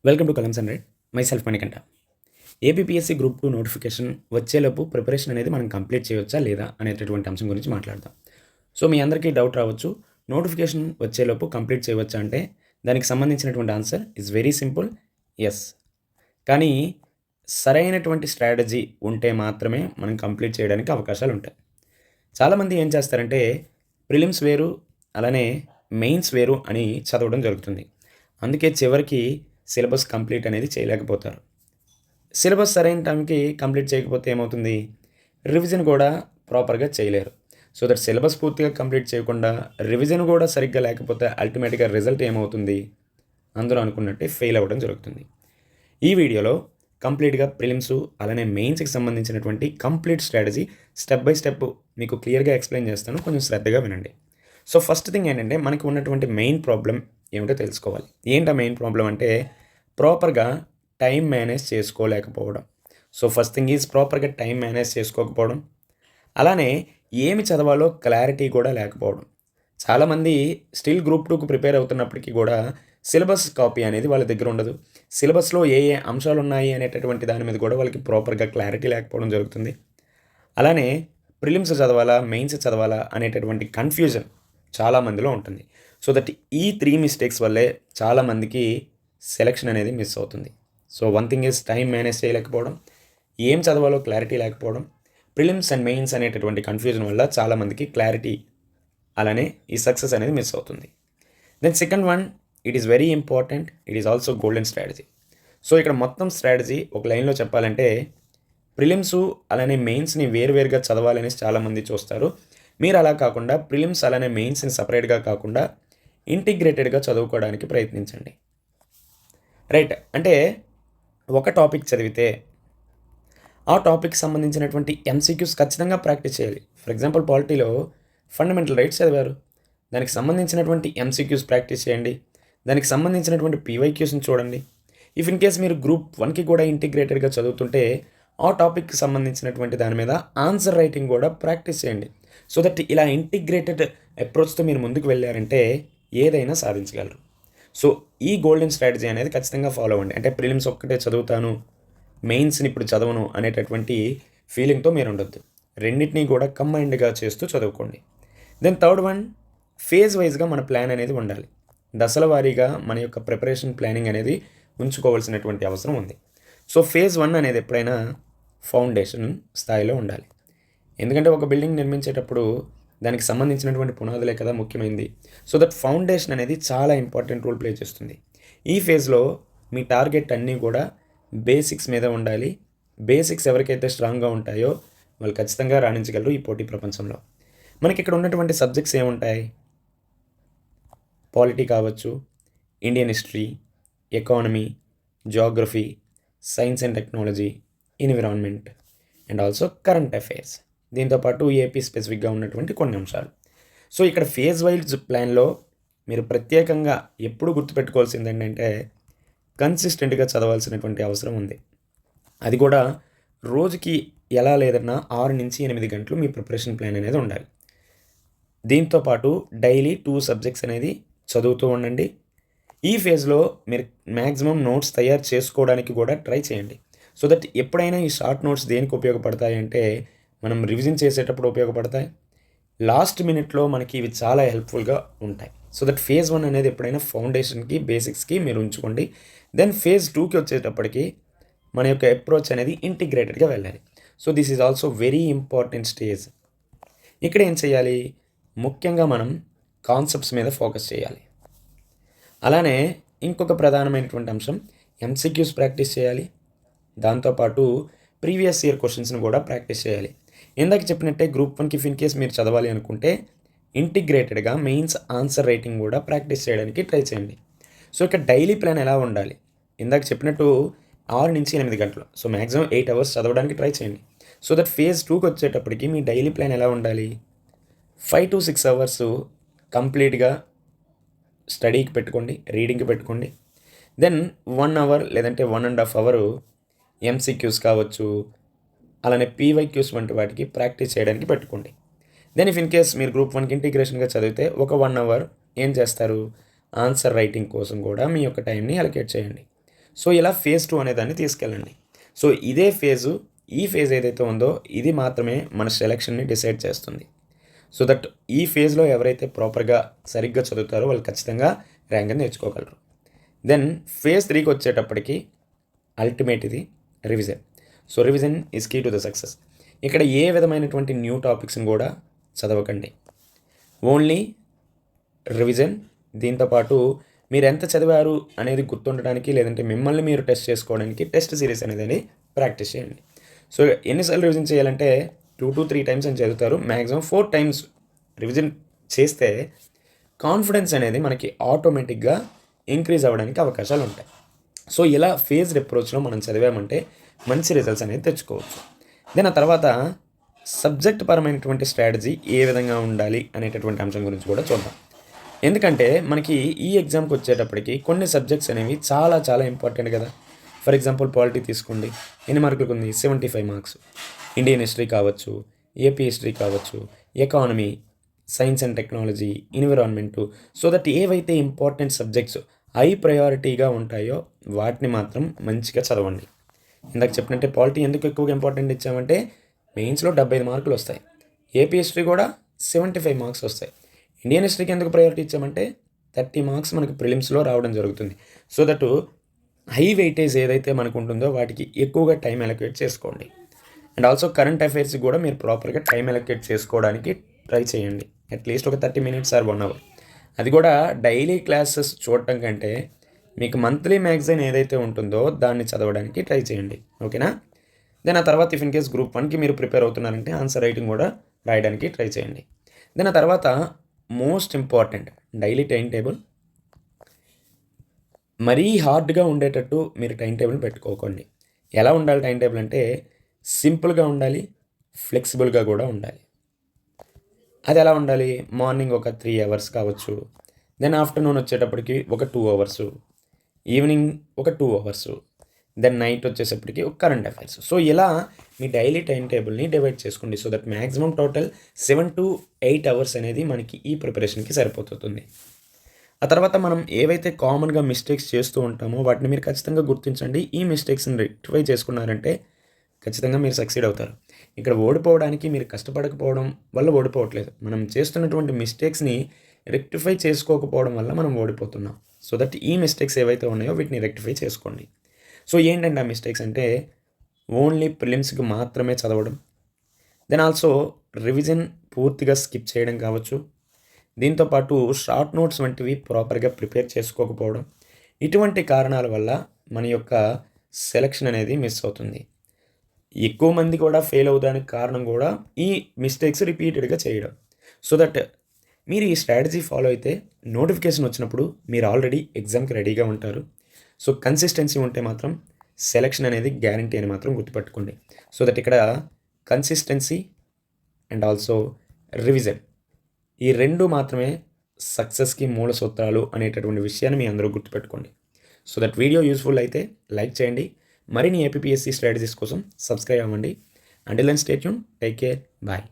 Welcome to columns and write. Myself Manikanta. APPSC group 2 notification వచ్చేలోపు preparation అనేది మనం complete చేయవచ్చా లేదా అనేటటువంటి అంశం గురించి మాట్లాడదాం. సో మీ అందరికీ డౌట్ రావచ్చు, నోటిఫికేషన్ వచ్చేలోపు కంప్లీట్ చేయవచ్చా అంటే దానికి సంబంధించినటువంటి answer is very simple, yes. కానీ సరైనటువంటి స్ట్రాటజీ ఉంటే మాత్రమే మనం కంప్లీట్ చేయడానికి అవకాశాలు ఉంటాయి. చాలామంది ఏం చేస్తారంటే ప్రిలిమ్స్ వేరు, అలానే మెయిన్స్ వేరు అని చదవడం జరుగుతుంది. అందుకే చివరికి సిలబస్ కంప్లీట్ అనేది చేయలేకపోతారు. సిలబస్ సరైన టైంకి కంప్లీట్ చేయకపోతే ఏమవుతుంది, రివిజన్ కూడా ప్రాపర్గా చేయలేరు. సో దట్ సిలబస్ పూర్తిగా కంప్లీట్ చేయకుండా రివిజన్ కూడా సరిగ్గా లేకపోతే అల్టిమేట్గా రిజల్ట్ ఏమవుతుంది, అందరూ అనుకున్నట్టే ఫెయిల్ అవ్వడం జరుగుతుంది. ఈ వీడియోలో కంప్లీట్గా ప్రిలిమ్స్ అలానే మెయిన్స్కి సంబంధించినటువంటి complete strategy step by step మీకు క్లియర్గా ఎక్స్ప్లెయిన్ చేస్తాను, కొంచెం శ్రద్ధగా వినండి. సో ఫస్ట్ థింగ్ ఏంటంటే మనకి ఉన్నటువంటి మెయిన్ ప్రాబ్లం ఏమిటో తెలుసుకోవాలి. ఏంటా మెయిన్ ప్రాబ్లం అంటే ప్రాపర్గా టైం మేనేజ్ చేసుకోలేకపోవడం. సో ఫస్ట్ థింగ్ ఈజ్ ప్రాపర్గా టైం మేనేజ్ చేసుకోకపోవడం, అలానే ఏమి చదవాలో క్లారిటీ కూడా లేకపోవడం. చాలామంది స్టిల్ గ్రూప్ 2కు ప్రిపేర్ అవుతున్నప్పటికీ కూడా సిలబస్ కాపీ అనేది వాళ్ళ దగ్గర ఉండదు. సిలబస్లో ఏ ఏ అంశాలు ఉన్నాయి అనేటటువంటి దాని మీద కూడా వాళ్ళకి ప్రాపర్గా క్లారిటీ లేకపోవడం జరుగుతుంది. అలానే ప్రిలిమ్స్ చదవాలా మెయిన్స్ చదవాలా అనేటటువంటి కన్ఫ్యూజన్ చాలామందిలో ఉంటుంది. సో దట్ ఈ 3 మిస్టేక్స్ వల్లే చాలామందికి సెలక్షన్ అనేది మిస్ అవుతుంది. So one thing is time manage చేయలేకపోవడం, ఏం చదవాలో క్లారిటీ లేకపోవడం, ప్రిలిమ్స్ అండ్ మెయిన్స్ అనేటటువంటి కన్ఫ్యూజన్ వల్ల చాలామందికి క్లారిటీ అలానే ఈ సక్సెస్ అనేది మిస్ అవుతుంది. Then second one, it is very important, it is also golden strategy. So ఇక్కడ మొత్తం స్ట్రాటజీ ఒక లైన్లో చెప్పాలంటే ప్రిలిమ్స్ అలానే మెయిన్స్ని వేరువేరుగా చదవాలనేసి చాలామంది చూస్తారు. మీరు అలా కాకుండా ప్రిలిమ్స్ అలానే మెయిన్స్ని సపరేట్గా కాకుండా ఇంటిగ్రేటెడ్గా చదువుకోవడానికి ప్రయత్నించండి. రైట్, అంటే ఒక టాపిక్ చదివితే ఆ టాపిక్ సంబంధించినటువంటి ఎంసీక్యూస్ ఖచ్చితంగా ప్రాక్టీస్ చేయాలి. ఫర్ ఎగ్జాంపుల్ పాలిటీలో ఫండమెంటల్ రైట్స్ చదివారు, దానికి సంబంధించినటువంటి ఎంసీక్యూస్ ప్రాక్టీస్ చేయండి, దానికి సంబంధించినటువంటి పీవైక్యూస్ని చూడండి. ఇఫ్ ఇన్ కేస్ మీరు గ్రూప్ 1కి కూడా ఇంటిగ్రేటెడ్గా చదువుతుంటే ఆ టాపిక్కి సంబంధించినటువంటి దాని మీద ఆన్సర్ రైటింగ్ కూడా ప్రాక్టీస్ చేయండి. సో దట్ ఇలా ఇంటిగ్రేటెడ్ అప్రోచ్తో మీరు ముందుకు వెళ్ళారంటే ఏదైనా సాధించగలరు. సో ఈ గోల్డెన్ స్ట్రాటజీ అనేది ఖచ్చితంగా ఫాలో అవ్వండి. అంటే ప్రిలిమ్స్ ఒక్కటే చదువుతాను, మెయిన్స్ని ఇప్పుడు చదవను అనేటటువంటి ఫీలింగ్తో మీరు ఉండొద్దు. రెండింటినీ కూడా కంబైన్డ్గా చేస్తూ చదువుకోండి. దెన్ థర్డ్ వన్, ఫేజ్ వైజ్గా మన ప్లాన్ అనేది ఉండాలి. దశల వారీగా మన యొక్క ప్రిపరేషన్ ప్లానింగ్ అనేది ఉంచుకోవాల్సినటువంటి అవసరం ఉంది. సో ఫేజ్ 1 అనేది ఎప్పుడైనా ఫౌండేషన్ స్థాయిలో ఉండాలి. ఎందుకంటే ఒక బిల్డింగ్ నిర్మించేటప్పుడు దానికి సంబంధించినటువంటి పునాదులే కదా ముఖ్యమైనది. సో దట్ ఫౌండేషన్ అనేది చాలా ఇంపార్టెంట్ రోల్ ప్లే చేస్తుంది. ఈ ఫేజ్లో మీ టార్గెట్ అన్నీ కూడా బేసిక్స్ మీద ఉండాలి. బేసిక్స్ ఎవరికైతే స్ట్రాంగ్గా ఉంటాయో వాళ్ళు ఖచ్చితంగా రాణించగలరు ఈ పోటీ ప్రపంచంలో. మనకి ఇక్కడ ఉన్నటువంటి సబ్జెక్ట్స్ ఏముంటాయి, పాలిటీ కావచ్చు, Indian history, economy, geography, science and technology, environment and also current affairs, దీంతోపాటు ఏపీ స్పెసిఫిక్గా ఉన్నటువంటి కొన్ని అంశాలు. సో ఇక్కడ ఫేజ్ వైజ్ ప్లాన్లో మీరు ప్రత్యేకంగా ఎప్పుడు గుర్తుపెట్టుకోవాల్సింది ఏంటంటే కన్సిస్టెంట్గా చదవాల్సినటువంటి అవసరం ఉంది. అది కూడా రోజుకి ఎలా లేదన్నా 6 నుంచి 8 గంటలు మీ ప్రిపరేషన్ ప్లాన్ అనేది ఉండాలి. దీంతోపాటు డైలీ 2 సబ్జెక్ట్స్ అనేది చదువుతూ ఉండండి. ఈ ఫేజ్లో మీరు మ్యాక్సిమం నోట్స్ తయారు చేసుకోవడానికి కూడా ట్రై చేయండి. సో దట్ ఎప్పుడైనా ఈ షార్ట్ నోట్స్ దేనికి ఉపయోగపడతాయి అంటే మనం రివిజన్ చేసేటప్పుడు ఉపయోగపడతాయి, లాస్ట్ మినిట్లో మనకి ఇవి చాలా హెల్ప్ఫుల్గా ఉంటాయి. సో దట్ ఫేజ్ 1 అనేది ఎప్పుడైనా ఫౌండేషన్కి బేసిక్స్కి మీరు ఉంచుకోండి. దెన్ ఫేజ్ 2కి వచ్చేటప్పటికి మన యొక్క అప్రోచ్ అనేది ఇంటిగ్రేటెడ్గా వెళ్ళాలి. So this is also very important stage. ఇక్కడ ఏం చేయాలి, ముఖ్యంగా మనం కాన్సెప్ట్స్ మీద ఫోకస్ చేయాలి. అలానే ఇంకొక ప్రధానమైనటువంటి అంశం ఎంసీక్యూస్ ప్రాక్టీస్ చేయాలి. దాంతోపాటు ప్రీవియస్ ఇయర్ క్వశ్చన్స్ని కూడా ప్రాక్టీస్ చేయాలి. ఇందాక చెప్పినట్టే గ్రూప్ 1కి ఇన్ కేస్ మీరు చదవాలి అనుకుంటే ఇంటిగ్రేటెడ్గా మెయిన్స్ ఆన్సర్ రైటింగ్ కూడా ప్రాక్టీస్ చేయడానికి ట్రై చేయండి. సో ఇక్కడ డైలీ ప్లాన్ ఎలా ఉండాలి, ఇందాక చెప్పినట్టు 6 నుంచి 8 గంటలు, సో మ్యాక్సిమం 8 అవర్స్ చదవడానికి ట్రై చేయండి. సో దట్ ఫేజ్ 2కి వచ్చేటప్పటికి మీ డైలీ ప్లాన్ ఎలా ఉండాలి, 5 to 6 అవర్స్ కంప్లీట్గా స్టడీకి పెట్టుకోండి, రీడింగ్కి పెట్టుకోండి. దెన్ 1 అవర్ లేదంటే 1.5 అవర్ ఎంసీక్యూస్ కావచ్చు, అలానే పీవైక్యూస్ వంటి వాటికి ప్రాక్టీస్ చేయడానికి పెట్టుకోండి. దెన్ ఇఫ్ ఇన్ కేస్ మీరు గ్రూప్ 1కి ఇంటిగ్రేషన్గా చదివితే ఒక 1 అవర్ ఏం చేస్తారు, ఆన్సర్ రైటింగ్ కోసం కూడా మీ యొక్క టైంని అలొకేట్ చేయండి. సో ఇలా ఫేజ్ 2 అనేదాన్ని తీసుకెళ్ళండి. సో ఇదే ఫేజు, ఈ ఫేజ్ ఏదైతే ఉందో ఇది మాత్రమే మన సెలక్షన్‌ని డిసైడ్ చేస్తుంది. సో దట్ ఈ ఫేజ్‌లో ఎవరైతే ప్రాపర్‌గా సరిగ్గా చదువుతారో వాళ్ళు ఖచ్చితంగా ర్యాంక్ అనేది తెచ్చుకోగలరు. దెన్ ఫేజ్ 3కి వచ్చేటప్పటికి అల్టిమేట్ ఇది revision. So revision is key to the success. ఇక్కడ ఏ విధమైనటువంటి న్యూ టాపిక్స్ని కూడా చదవకండి. Only revision. దీంతోపాటు మీరు ఎంత చదివారు అనేది గుర్తుండడానికి, లేదంటే మిమ్మల్ని మీరు టెస్ట్ చేసుకోవడానికి టెస్ట్ సిరీస్ అనేది ప్రాక్టీస్ చేయండి. సో ఎన్నిసార్లు రివిజన్ చేయాలంటే 2 to 3 టైమ్స్ అని చదువుతారు. మ్యాక్సిమం 4 టైమ్స్ రివిజన్ చేస్తే కాన్ఫిడెన్స్ అనేది మనకి ఆటోమేటిక్గా ఇంక్రీజ్ అవ్వడానికి అవకాశాలు ఉంటాయి. సో ఇలా ఫేజ్డ్ అప్రోచ్లో మనం చదివామంటే మంచి రిజల్ట్స్ అనేది తెచ్చుకోవచ్చు. దెన్ ఆ తర్వాత సబ్జెక్ట్ పరమైనటువంటి స్ట్రాటజీ ఏ విధంగా ఉండాలి అనేటటువంటి అంశం గురించి కూడా చూద్దాం. ఎందుకంటే మనకి ఈ ఎగ్జామ్కి వచ్చేటప్పటికి కొన్ని సబ్జెక్ట్స్ అనేవి చాలా చాలా ఇంపార్టెంట్ కదా. ఫర్ ఎగ్జాంపుల్ పాలిటీ తీసుకోండి, ఎన్ని మార్కులకు ఉంది? 75 మార్క్స్. ఇండియన్ హిస్టరీ కావచ్చు, ఏపీ హిస్టరీ కావచ్చు, economy, science and technology, environment. So that ఏవైతే ఇంపార్టెంట్ సబ్జెక్ట్స్ హై ప్రయారిటీగా ఉంటాయో వాటిని మాత్రం మంచిగా చదవండి. ఇందాక చెప్పినట్టే పాలిటీ ఎందుకు ఎక్కువగా ఇంపార్టెంట్ ఇచ్చామంటే మెయిన్స్లో 75 మార్కులు వస్తాయి. ఏపీ హిస్టరీ కూడా 75 మార్క్స్ వస్తాయి. ఇండియన్ హిస్టరీకి ఎందుకు ప్రయారిటీ ఇచ్చామంటే 30 మార్క్స్ మనకి ప్రిలిమ్స్లో రావడం జరుగుతుంది. సో దట్ హై వెయిటేజ్ ఏదైతే మనకు ఉంటుందో వాటికి ఎక్కువగా టైం అలొకేట్ చేసుకోండి. అండ్ ఆల్సో కరెంట్ అఫైర్స్ కూడా మీరు ప్రాపర్గా టైం అలొకేట్ చేసుకోవడానికి ట్రై చేయండి. అట్లీస్ట్ ఒక 30 మినిట్స్ ఆర్ 1 అవర్. అది కూడా డైలీ క్లాసెస్ చూడటం కంటే మీకు మంత్లీ మ్యాగజైన్ ఏదైతే ఉంటుందో దాన్ని చదవడానికి ట్రై చేయండి. ఓకేనా? దెన్ ఆ తర్వాత ఇఫ్ ఇన్ కేస్ గ్రూప్ 1కి మీరు ప్రిపేర్ అవుతున్నారంటే ఆన్సర్ రైటింగ్ కూడా రాయడానికి ట్రై చేయండి. దెన్ ఆ తర్వాత most important daily time table. మరీ హార్డ్గా ఉండేటట్టు మీరు టైం టేబుల్ పెట్టుకోకండి. ఎలా ఉండాలి టైం టేబుల్ అంటే సింపుల్గా ఉండాలి, ఫ్లెక్సిబుల్గా కూడా ఉండాలి. అది ఎలా ఉండాలి? మార్నింగ్ ఒక 3 అవర్స్ కావచ్చు, దెన్ ఆఫ్టర్నూన్ వచ్చేటప్పటికి ఒక 2 అవర్సు, ఈవినింగ్ ఒక 2 అవర్సు, దెన్ నైట్ వచ్చేటప్పటికి ఒక కరెంట్ అఫైర్స్. సో ఇలా మీ డైలీ టైం టేబుల్ని డివైడ్ చేసుకోండి. So that maximum total 7 to 8 hours అనేది మనకి ఈ ప్రిపరేషన్కి సరిపోతుంది. ఆ తర్వాత మనం ఏవైతే కామన్గా మిస్టేక్స్ చేస్తూ ఉంటామో వాటిని మీరు ఖచ్చితంగా గుర్తించండి. ఈ మిస్టేక్స్ని రెక్టిఫై చేసుకున్నారంటే ఖచ్చితంగా మీరు సక్సీడ్ అవుతారు. ఇక్కడ ఓడిపోవడానికి మీరు కష్టపడకపోవడం వల్ల ఓడిపోవట్లేదు. మనం చేస్తున్నటువంటి మిస్టేక్స్ని రెక్టిఫై చేసుకోకపోవడం వల్ల మనం ఓడిపోతున్నాం. సో దట్ ఈ మిస్టేక్స్ ఏవైతే ఉన్నాయో వీటిని రెక్టిఫై చేసుకోండి. సో ఏంటంటే ఆ మిస్టేక్స్ అంటే ఓన్లీ ప్రిలిమ్స్కి మాత్రమే చదవడం, దెన్ ఆల్సో రివిజన్ పూర్తిగా స్కిప్ చేయడం కావచ్చు, దీంతోపాటు షార్ట్ నోట్స్ వంటివి ప్రాపర్గా ప్రిపేర్ చేసుకోకపోవడం. ఇటువంటి కారణాల వల్ల మన యొక్క సెలక్షన్ అనేది మిస్ అవుతుంది. ఎక్కువ మంది కూడా ఫెయిల్ అవడానికి కారణం కూడా ఈ మిస్టేక్స్ రిపీటెడ్గా చేయడం. సో దట్ మీరు ఈ స్ట్రాటజీ ఫాలో అయితే నోటిఫికేషన్ వచ్చినప్పుడు మీరు ఆల్రెడీ ఎగ్జామ్కి రెడీగా ఉంటారు. సో కన్సిస్టెన్సీ ఉంటే మాత్రం సెలక్షన్ అనేది గ్యారంటీ అని మాత్రం గుర్తుపెట్టుకోండి. సో దట్ ఇక్కడ కన్సిస్టెన్సీ అండ్ ఆల్సో రివిజన్ ఈ రెండు మాత్రమే సక్సెస్కి మూల సూత్రాలు అనేటటువంటి విషయాన్ని మీ అందరూ గుర్తుపెట్టుకోండి. సో దట్ వీడియో యూస్ఫుల్ అయితే లైక్ చేయండి. మరిన్ని ఏపీఎస్సీ స్ట్రాటజీస్ కోసం సబ్స్క్రైబ్ అవ్వండి. Until then stay tune, take care, bye.